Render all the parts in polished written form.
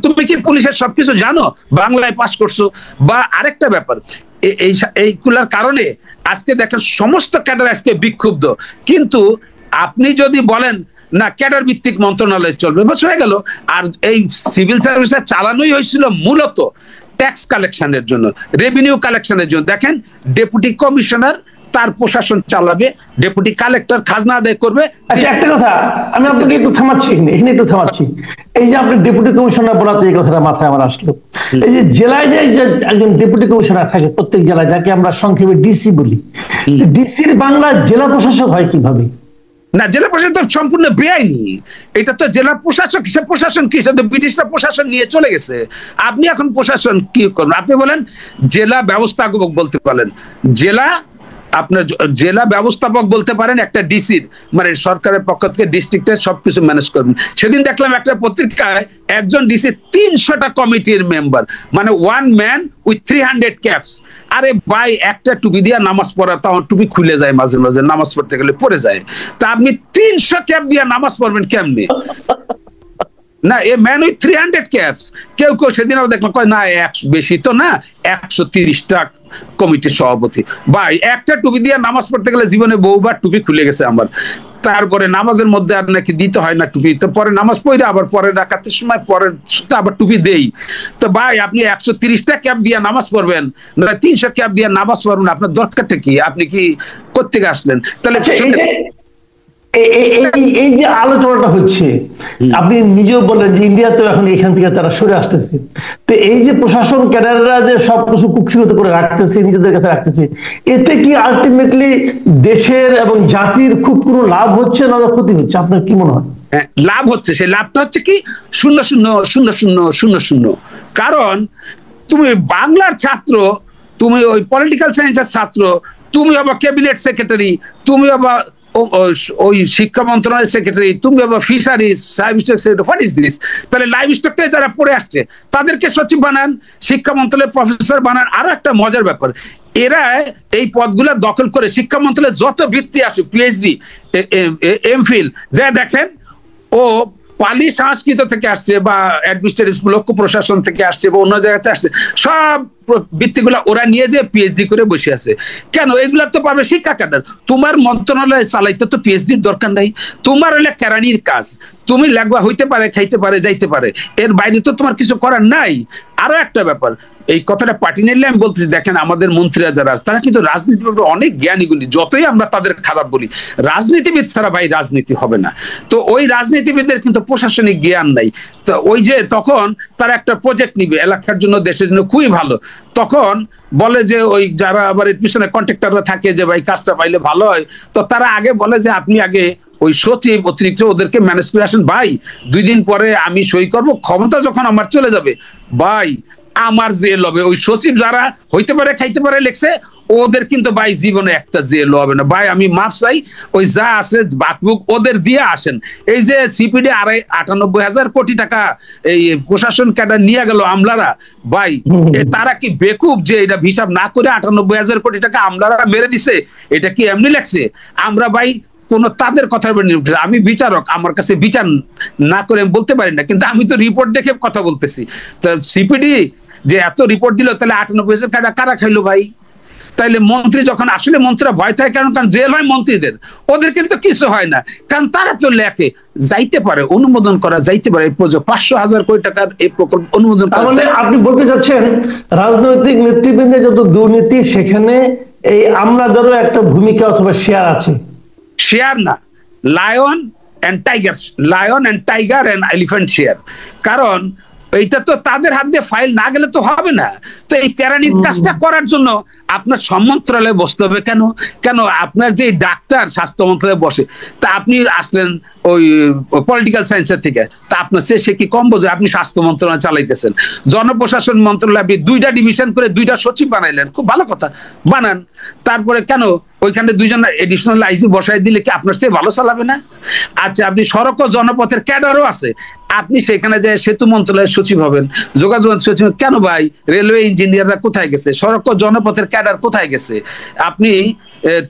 তুমি কি পুলিশের সবকিছু জানো? বাংলায় পাস করছো? বা আরেকটা ব্যাপার, এইগুলার কারণে আজকে দেখেন সমস্ত ক্যাডার আজকে বিক্ষুব্ধ। কিন্তু আপনি যদি বলেন না ক্যাডার ভিত্তিক মন্ত্রণালয় চলবে, বাস হয়ে গেল। আর এই সিভিল সার্ভিসটা চালানোই হয়েছিল মূলত ট্যাক্স কালেকশনের জন্য, রেভিনিউ কালেকশনের জন্য। দেখেন ডেপুটি কমিশনার তার প্রশাসন চালাবে, ডেপুটি কালেক্টর খাজনা আদায় করবে। আচ্ছা, একটা কথা আমি আপনাকে একটু থামাচ্ছি, এখানে একটু থামাচ্ছি। এই যে আপনি ডেপুটি কমিশনার বলাতে এই কথাটা মাথায় আমার আসলো। এই যে জেলায় যে একজন ডেপুটি কমিশনার থাকে প্রত্যেক জেলায়, যাকে আমরা সংক্ষেপে ডিসি বলি, ডিসির বাংলা জেলা প্রশাসক হয় কিভাবে? না, জেলা প্রশাসন তো সম্পূর্ণ বেআইনি। এটা তো জেলা প্রশাসক, প্রশাসন কি ব্রিটিশরা প্রশাসন নিয়ে চলে গেছে। আপনি এখন প্রশাসন কি করবেন? আপনি বলেন জেলা ব্যবস্থাপক বলতে পারেন, আপনার জেলা ব্যবস্থাপক বলতে পারেন একটা ডিসির, মানে সরকারের পক্ষ থেকে ডিস্ট্রিক্টের সবকিছু ম্যানেজ করবেন। সেদিন দেখলাম একটা পত্রিকায় একজন ডিসি 300টা কমিটির মেম্বার, মানে 1 ম্যান উইথ 300 ক্যাপস। আরে ভাই, একটা টুপি দিয়ে নামাজ পড়া, তখন টুপি খুলে যায় মাঝে মাঝে, নামাজ পড়তে গেলে পড়ে যায়। তা আপনি 300 ক্যাপ দিয়ে নামাজ পড়বেন কেমনি? না, এ ম্যান উইথ 300 ক্যাপস। কেউ সেদিন আবার দেখলাম কয় না, বেশি তো না, 130টা কমিটির সভাপতি। ভাই, একটা টুপি দিয়ে নামাজ পড়তে গেলে জীবনে বহুবার টুপি খুলে গেছে আমার। তারপরে নামাজের মধ্যে আর নাকি দিতে হয় না টুপি, তো পরে নামাজ পড়ে আবার পরে রাখাতের সময় পরে আবার টুপি দেই। তো ভাই, আপনি 130টা ক্যাপ দিয়ে নামাজ পড়বেন না 300 ক্যাপ দিয়ে নামাজ পড়বেন? আপনার দরকারটা কি? আপনি কি কোত্থেকে আসলেন? তাহলে এই যে আলোচনাটা হচ্ছে, আপনি নিজেও বললেন যে ইন্ডিয়াতেও এখন এখান থেকে তারা সরে আসতেছে। তো এই যে প্রশাসন ক্যাডাররা যে সবকিছু কুক্ষিগত করে রাখতেছে, নিজেদের কাছে রাখতেছে, এতে কি আলটিমেটলি দেশের এবং জাতির খুব কোনো লাভ হচ্ছে না ক্ষতি হচ্ছে? আপনার কি মনে হয়? লাভ হচ্ছে। সেই লাভটা হচ্ছে কি, 0-0-0-0-0-0। কারণ তুমি বাংলার ছাত্র, তুমি ওই পলিটিক্যাল সায়েন্সের ছাত্র, তুমি আবার ক্যাবিনেট সেক্রেটারি, তুমি আবার ওই শিক্ষা মন্ত্রণালয়ের সেক্রেটারি, তুমি আবার fisheries secretary. What is this? তাহলে লাইভ স্টকটাই যারা পড়ে আসছে তাদেরকে সচিব বানান, শিক্ষা মন্ত্রণালয়ের প্রফেসর বানান। আরো একটা মজার ব্যাপার, এরা এই পদগুলো দখল করে শিক্ষা মন্ত্রণালয়ে যত বৃত্তি আসে, পিএইচডি, এমফিল, যা দেখেন ও পালি সংস্কৃত থেকে আসছে বা অ্যাডমিনিস্ট্রেটিভ লোক প্রশাসন থেকে আসছে বা অন্য জায়গাতে আসছে, সব বৃত্তিগুলো ওরা নিয়ে যে পিএইচডি করে বসে আছে। কেন? এগুলা তো পাবে শিক্ষা ক্যাডার। তোমার মন্ত্রণালয় চালাইতে তো পিএইচডির দরকার নাই। তোমার হলে কেরানির কাজ, তুমি লাগবা, হইতে পারে, খাইতে পারে, যাইতে পারে, এর বাইরে তো তোমার কিছু করার নাই। আরো একটা ব্যাপার, এই কথাটা পার্টিনালি আমি বলতেছি, দেখেন আমাদের মন্ত্রীরা যারা আছে তারা কিন্তু রাজনীতির ব্যাপারে অনেক জ্ঞানীগুলি। যতই আমরা তাদের খারাপ বলি, রাজনীতিবিদ ছাড়া ভাই রাজনীতি হবে না। তো ওই রাজনীতিবিদের কিন্তু প্রশাসনিক জ্ঞান নাই। তো ওই যে তখন তারা একটা প্রজেক্ট নিবে এলাকার জন্য, দেশের জন্য খুবই ভালো, তখন বলে যে ওই যারা আবার এর পিছনে কন্ট্রাক্টররা থাকে যে ভাই কাজটা পাইলে ভালো হয়, তো তারা আগে বলে যে আপনি আগে ওই সচিব অতিরিক্ত ওদেরকে ম্যানেজ করে আসেন ভাই, 2 দিন পরে আমি সই করব, ক্ষমতা যখন আমার চলে যাবে ভাই আমার জেল হবে। ওই সচিব যারা হইতে পারে, খাইতে পারে লেখছে, ওদের কিন্তু ভাই জীবনে একটা জেল হবে না। ভাই আমি মাফ চাই, ওই যা আছে বাকবুক ওদের দিয়ে আসেন। এই যে সিপিডি 98,000 কোটি টাকা এই প্রশাসন ক্যাডার নিয়ে গেল আমলারা, ভাই তারা কি বেকুব যে এটা হিসাব না করে 98,000 কোটি টাকা আমলারা মেরে দিছে? এটা কি এমনি লেখছে? আমরা ভাই কোন তাদের কথার উপর নির্ভর, আমি বিচারক, আমার কাছে বিচার না করে বলতে পারি না, কিন্তু আমি তো রিপোর্ট দেখে কথা বলতেছি। সিপিডি যে এত রিপোর্ট দিল, তাহলে 98,000 টাকা কারা খাইলো ভাই? তাইলে মন্ত্রী যখন আসলে মন্ত্রীরা ভয় থাকে, কারণ জেল হয় মন্ত্রীদের, ওদের কিন্তু কিছু হয় না, কারণ তারা তো লেখে যাইতে পারে, অনুমোদন করা যাইতে পারে। 500,000 কোটি টাকার এই প্রকল্প অনুমোদন করা। মানে আপনি বলতে চাচ্ছেন রাজনৈতিক নেতৃবৃন্দের যত দুর্নীতি, সেখানে এই আমলাদেরও একটা ভূমিকা অথবা শেয়ার আছে। শেয়ার না, lion and tiger and elephant share. কারণ এইটা তো তাদের হাত দিয়ে ফাইল না গেলে তো হবে না। তো এই কেরানির কাজটা করার জন্য আপনার মন্ত্রণালয়ে বসতে হবে। কেন? আপনার যে ডাক্তার স্বাস্থ্য মন্ত্রণালয়ে বসে, তা আপনি আসলেন ওই পলিটিক্যাল সায়েন্সের থেকে, তা আপনার সে কি কম বোঝে? আপনি স্বাস্থ্য মন্ত্রণালয় চালাইতেছেন, জনপ্রশাসন মন্ত্রণালয় আপনি 2টা ডিভিশন করে 2টা সচিব বানাইলেন, খুব ভালো কথা, বানান। তারপরে কেন ওইখানে 2জন এডিশনাল আইজি বসাই দিলে কি আপনার চেয়ে ভালো চালাবে না? আচ্ছা, আপনি সড়ক ও জনপথের ক্যাডারও আছে, আপনি সেখানে যে সেতু মন্ত্রণালয়ের সচিব হবেন, যোগাযোগ সচিব। কেন ভাই? রেলওয়ে ইঞ্জিনিয়াররা কোথায় গেছে? সড়ক ও জনপথের ক্যাডার কোথায় গেছে? আপনি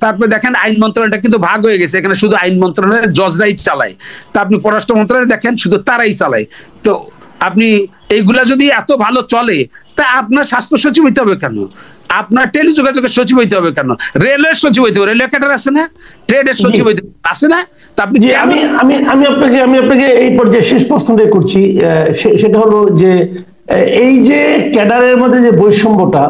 তারপরে দেখেন আইন মন্ত্রণালয়টা কিন্তু ভাগ হয়ে গেছে, এখানে শুধু আইন মন্ত্রণালয়ের জজরাই চালায়। তা আপনি পররাষ্ট্র মন্ত্রণালয় দেখেন শুধু তারাই চালায়। তো আপনি এইগুলা যদি এত ভালো চলে, তা আপনার স্বাস্থ্য সচিব হইতে হবে কেন? আপনার টেলিযোগাযোগের সচিব হইতে হবে কেন? রেলওয়ের সচিব হইতে হবে, রেলওয়ে ক্যাডার আছে না? ট্রেডের সচিব হইতে আছে না? তা আপনি আমি আপনাকে এই পর্যায়ে শেষ প্রশ্নটা করছি, সেটা হলো যে এই যে ক্যাডারের মধ্যে যে বৈষম্যটা,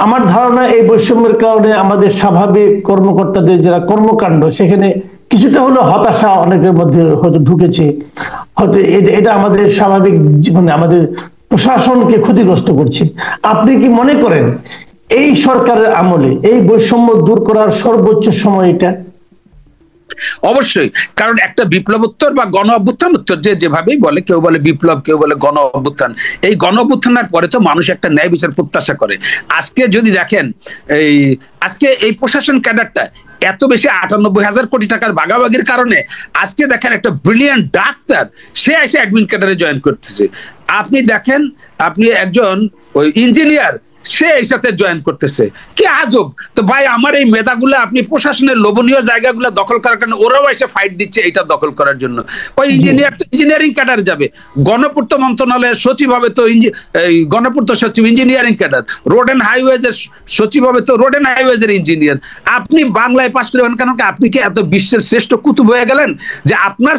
আমার ধারণা এই বৈষম্যের কারণে আমাদের স্বাভাবিক কর্মকর্তাদের যারা কর্মকাণ্ড, সেখানে কিছুটা হলো হতাশা অনেকের মধ্যে হয়তো ঢুকেছে, হয়তো এটা আমাদের স্বাভাবিক জীবনে আমাদের প্রশাসনকে ক্ষতিগ্রস্ত করছে। আপনি কি মনে করেন এই সরকারের আমলে এই বৈষম্য দূর করার সর্বোচ্চ সময় এটা? অবশ্যই, কারণ একটা বিপ্লবোত্তর বা গণ অভ্যুত্থান উত্তর যেভাবেই বলে, কেউ বলে বিপ্লব, কেউ বলে গণ অভ্যুত্থান, এই গণ অভ্যুত্থানের পরে তো মানুষ একটা ন্যায় বিচার প্রত্যাশা করে। আজকে যদি দেখেন আজকে এই প্রশাসন ক্যাডারটা এত বেশি 98,000 কোটি টাকার ভাগাভাগির কারণে আজকে দেখেন একটা ব্রিলিয়ান্ট ডাক্তার সে এসে অ্যাডমিন ক্যাডারে জয়েন করতেছে। আপনি দেখেন আপনি একজন ওই ইঞ্জিনিয়ার সে এই সাথে জয়েন করতেছে, কি আজব! তো ভাই আমার এই মেধাগুলো আপনি প্রশাসনের লোভনীয় জায়গাগুলো দখল করার কারণে ওরাও এসে ফাইট দিচ্ছে এটা দখল করার জন্য। ওই ইঞ্জিনিয়ার তো ইঞ্জিনিয়ারিং ক্যাডার যাবে, গণপূর্ত মন্ত্রণালয়ের সচিব হবে তো গণপূর্ত সচিব engineering cadre, road and highways এর সচিব হবে তো রোড এন্ড হাইওয়েজ এর ইঞ্জিনিয়ার। আপনি বাংলায় পাশ করবেন কেন? আপনি কি এত বিশ্বের শ্রেষ্ঠ কুতুব হয়ে গেলেন যে আপনার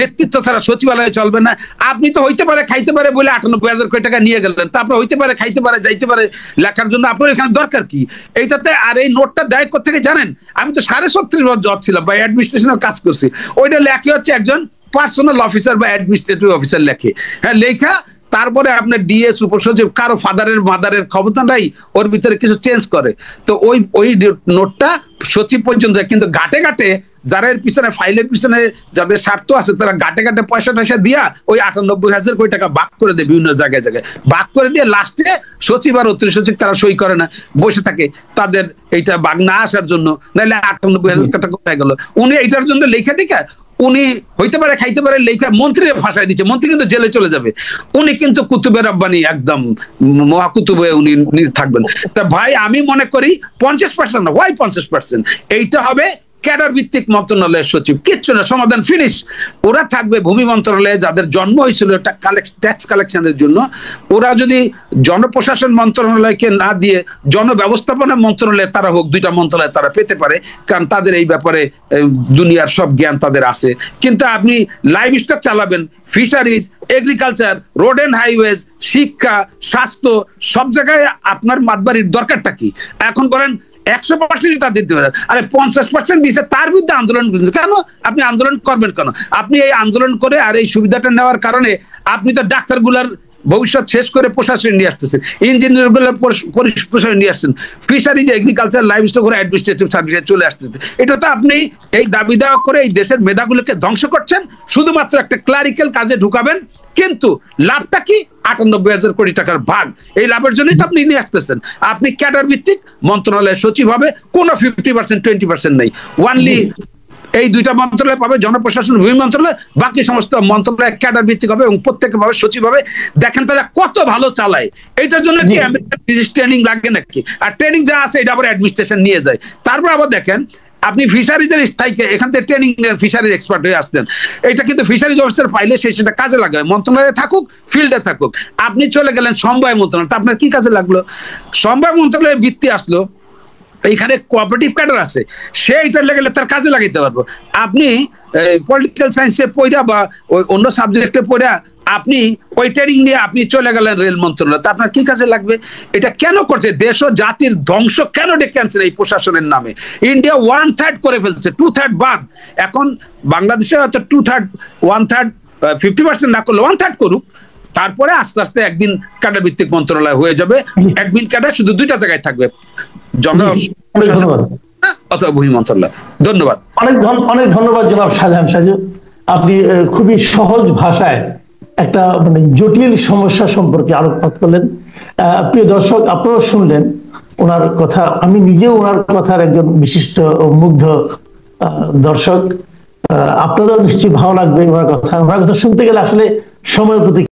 নেতৃত্ব ছাড়া সচিবালয়ে চলবে না? আপনি তো হইতে পারে খাইতে পারে বলে 98,000 কোটি টাকা নিয়ে গেলেন, তারপর হইতে পারে খাইতে পারে যাইতে পারে লেখার জন্য আপনার এখানে দরকার কি এইটাতে? আর এই নোটটা দেয় কোথেকে জানেন? আমি তো 36.5 বছর জব ছিলাম বা অ্যাডমিনিস্ট্রেশনের কাজ করছি, ওইটা লেখে হচ্ছে একজন পার্সোনাল অফিসার বা অ্যাডমিনিস্ট্রেটিভ অফিসার লেখে, হ্যাঁ লেখা, তারপরে আপনার ডিএস উপসচিব কারো ফাদারের মাদারের ক্ষমতা নাই, ওর ভিতরে কিছু চেঞ্জ করে, তো ওই নোটটা সচিব পর্যন্ত। কিন্তু ঘাটে ঘাটে যারা এর পিছনে ফাইলের পিছনে যাদের স্বার্থ আছে তারা ঘাটে ঘাটে পয়সা টয়সা দিয়া ওই 98,000 কোটি টাকা ভাগ করে দেয় বিভিন্ন জায়গায় জায়গায়, ভাগ করে দিয়ে লাস্টে সচিব আর অতিরিক্ত সচিব তারা সই করে না, বসে থাকে তাদের এইটা ভাগ না আসার জন্য, নাহলে 98,000 টাকা কোথায় গেল? উনি এইটার জন্য লেখা টিকা উনি হইতে পারে খাইতে পারে লেখা মন্ত্রীর ভাষায় দিচ্ছে, মন্ত্রী কিন্তু জেলে চলে যাবে, উনি কিন্তু কুতুবের আব্বানি একদম মহাকুতুব হয়ে উনি থাকবেন। তা ভাই আমি মনে করি 50% না, ওয়াই 50%, এইটা হবে ক্যাডার ভিত্তিক মন্ত্রণালয়ের সচিব, কিচ্ছু না, সমাধান ফিনিশ। ওরা থাকবে ভূমি মন্ত্রণালয়ে, যাদের জন্ম হয়েছিল একটা ট্যাক্স কালেকশনের জন্য, ওরা যদি জনপ্রশাসন মন্ত্রণালয়কে না দিয়ে জনব্যবস্থাপনা মন্ত্রণালয়ে তারা হোক, দুইটা মন্ত্রণালয় তারা পেতে পারে, কারণ তাদের এই ব্যাপারে দুনিয়ার সব জ্ঞান তাদের আছে। কিন্তু আপনি লাইভ স্টক চালাবেন, fisheries, agriculture, road and highways, শিক্ষা, স্বাস্থ্য, সব জায়গায় আপনার মাতবাড়ির দরকারটা কি? এখন বলেন 100% তা দিতে পারেন, আরে 50% দিচ্ছে, তার বিরুদ্ধে আন্দোলন কেন? আপনি আন্দোলন করবেন কেন? আপনি এই আন্দোলন করে আর এই সুবিধাটা নেওয়ার কারণে আপনি তো ডাক্তারগুলার ভবিষ্যৎ শেষ করে প্রশাসনে নিয়ে আসতেছেন, ইঞ্জিনিয়ার গুলোর প্রশাসনে নিয়ে আসছেন, ফিশারিজ, এগ্রিকালচার, লাইভ স্টক করে অ্যাডমিনিস্ট্রেটিভ সার্ভিসে চলে আসতেছে। এটা তো আপনি এই দাবি দেওয়া করে এই দেশের মেধাগুলোকে ধ্বংস করছেন, শুধুমাত্র একটা ক্লারিক্যাল কাজে ঢুকাবেন, কিন্তু লাভটা কি? 98,000 কোটি টাকার ভাগ, এই লাভের জন্যই তো আপনি নিয়ে আসতেছেন। আপনি ক্যাডার ভিত্তিক মন্ত্রণালয়ের সচিব হবে, কোনো 50% 20% নেই, ওয়ানলি এই দুইটা মন্ত্রণালয় পাবে, জনপ্রশাসন ভূমি মন্ত্রণালয়, বাকি সমস্ত মন্ত্রণালয় ক্যাডার ভিত্তিক হবে এবং প্রত্যেকে ভাবে সচিব হবে। দেখেন তারা কত ভালো চালায়, এইটার জন্য কি ট্রেনিং লাগে নাকি? আর ট্রেনিং যা আছে এটা আবার অ্যাডমিনিস্ট্রেশন নিয়ে যায়। তারপর আবার দেখেন আপনি ফিশারিজের স্থায়ীকে এখান থেকে ট্রেনিং ফিশারিজ এক্সপার্ট হয়ে আসতেন, এটা কিন্তু ফিশারিজ অফিসার পাইলে সেটা কাজে লাগাবে, মন্ত্রণালয়ে থাকুক, ফিল্ডে থাকুক। আপনি চলে গেলেন সমবায় মন্ত্রণালয়, তা আপনার কি কাজে লাগলো? সমবায় মন্ত্রণালয়ের ভিত্তি আসলো, এইখানে কোঅপারেটিভ ক্যাডার আছে, সে এটা লেগেলে তার কাজে লাগাইতে পারবো। আপনি পলিটিক্যাল সায়েন্সে পড়া বা ওই অন্য সাবজেক্টে পড়া আপনি ওই ট্রেনিং নিয়ে আপনি চলে গেলেন রেল মন্ত্রণালয়, তা আপনার কি কাজে লাগবে? এটা কেন করছে? দেশ ও জাতির ধ্বংস কেন ডেকে আনছে এই প্রশাসনের নামে? ইন্ডিয়া 1/3 করে ফেলছে, 2/3 বাদ। এখন বাংলাদেশে হয়তো 2/3 1/3 50% না করলে 1/3 করুক, তারপরে আস্তে আস্তে একদিন ক্যাডার ভিত্তিক মন্ত্রণালয় হয়ে যাবে, অ্যাডমিন ক্যাডার শুধু দুইটা জায়গায় থাকবে, অথবা ভূমি মন্ত্রণালয়। ধন্যবাদ, অনেক ধন্যবাদ জনাব শাহজাহান সাজু। আপনি খুবই সহজ ভাষায় একটা মানে জটিল সমস্যা সম্পর্কে আলোকপাত করলেন। প্রিয় দর্শক, আপনারা শুনলেন ওনার কথা, আমি নিজেও ওনার কথার একজন বিশিষ্ট মুগ্ধ দর্শক। আপনাদের নিশ্চয়ই ভালো লাগবে ওনার কথা শুনতে গেলে আসলে সময়ের প্রতি